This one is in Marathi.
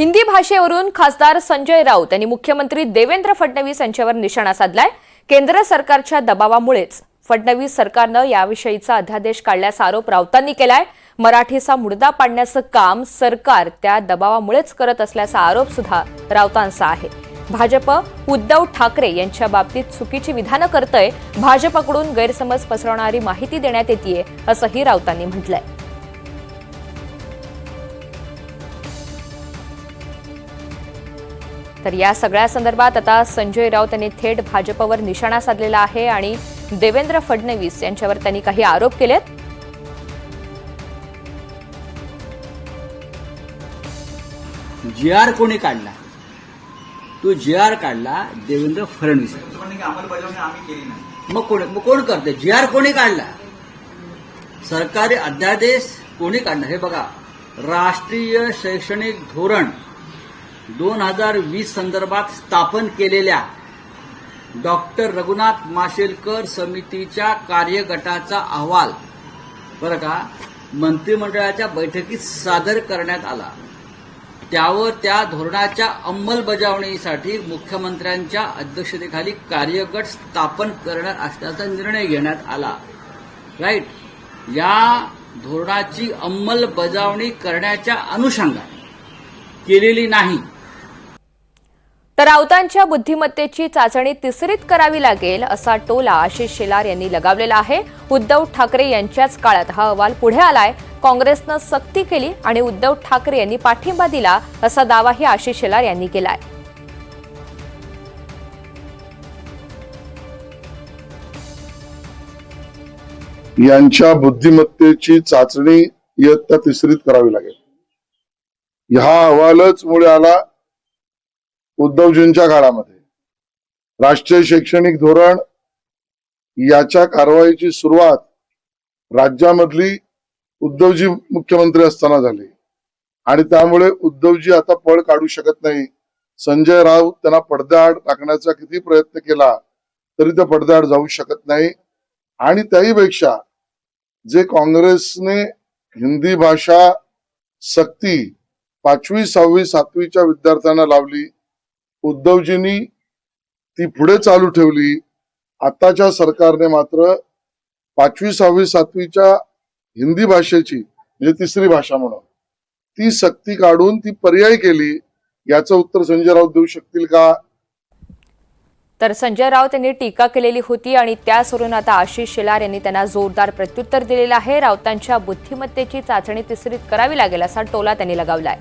हिंदी भाषेवरून खासदार संजय राऊत यांनी मुख्यमंत्री देवेंद्र फडणवीस यांच्यावर निशाणा साधलाय। केंद्र सरकारच्या दबावामुळेच फडणवीस सरकारने याविषयीचा अध्यादेश काढल्याचा आरोप राऊतांनी केलाय। मराठीचा मुद्दा पाडण्याचं काम सरकार त्या दबावामुळेच करत असल्याचा आरोप सुद्धा राऊतांचा आहे। भाजप उद्धव ठाकरे यांच्या बाबतीत चुकीची विधानं करतंय, भाजपकडून गैरसमज पसरवणारी माहिती देण्यात येतेय असंही राऊतांनी म्हटलंय। तर या सगळ्या संदर्भात आता संजय राऊत यांनी थेट भाजपवर निशाणा साधलेला आहे आणि देवेंद्र फडणवीस यांच्यावर त्यांनी काही आरोप केलेत। जीआर कोणी काढला? तो जीआर काढला देवेंद्र फडणवीस। मग कोण करते? जीआर कोणी काढला? सरकारी अध्यादेश कोणी काढला? हे बघा, राष्ट्रीय शैक्षणिक धोरण 2020 संदर्भात स्थापन केलेल्या डॉक्टर रघुनाथ माशेलकर समितीच्या कार्यगटाचा अहवाल बरं का मंत्रिमंडळाच्या बैठकीत सादर करण्यात आला। त्यावर त्या धोरणाच्या अंमलबजावणीसाठी मुख्यमंत्र्यांच्या अध्यक्षतेखाली कार्यगट स्थापन करणार असल्याचा निर्णय घेण्यात आला। राईट, या धोरणाची अंमलबजावणी करण्याच्या अनुषंगाने केलेली नाही। तर राऊतांच्या बुद्धिमत्तेची चाचणी तिसरीत करावी लागेल असा टोला आशिष शेलार यांनी लगावलेला आहे। उद्धव ठाकरे यांच्याच काळात हा अहवाल पुढे आलाय। काँग्रेसनं सक्ती केली आणि उद्धव ठाकरे यांनी पाठिंबा दिला असा दावाही आशिष शेलार यांनी केलाय। यांच्या बुद्धिमत्तेची चाचणी इयत्ता तिसरीत करावी लागेल। हा अहवालच मुळे आला उद्धवजींच्या काळामध्ये। राष्ट्रीय शैक्षणिक धोरण याच्या कारवाईची सुरुवात राज्यामधली उद्धवजी मुख्यमंत्री असताना झाली आणि त्यामुळे उद्धवजी आता पळ काढू शकत नाही। संजय राऊत त्यांना पडद्याआड टाकण्याचा किती प्रयत्न केला तरी ते पडद्याआड जाऊ शकत नाही। आणि त्याही पेक्षा जे काँग्रेसने हिंदी भाषा सक्ती 5वी 6वी 7वीच्या विद्यार्थ्यांना लावली, उद्धवजींनी ती पुढे चालू ठेवली। आताच्या सरकारने मात्र 5वी 6वी 7वीच्या हिंदी भाषेची म्हणजे तिसरी भाषा म्हणून ती सक्ती काढून ती पर्यायी केली। याचं उत्तर संजय राऊत देऊ शकतील का? तर संजय राऊत यांनी टीका केलेली होती आणि त्यावरून आता आशिष शेलार यांनी त्यांना जोरदार प्रत्युत्तर दिलेलं आहे। राऊतांच्या बुद्धिमत्तेची चाचणी तिसरीत करावी लागेल असा टोला त्यांनी लगावलाय।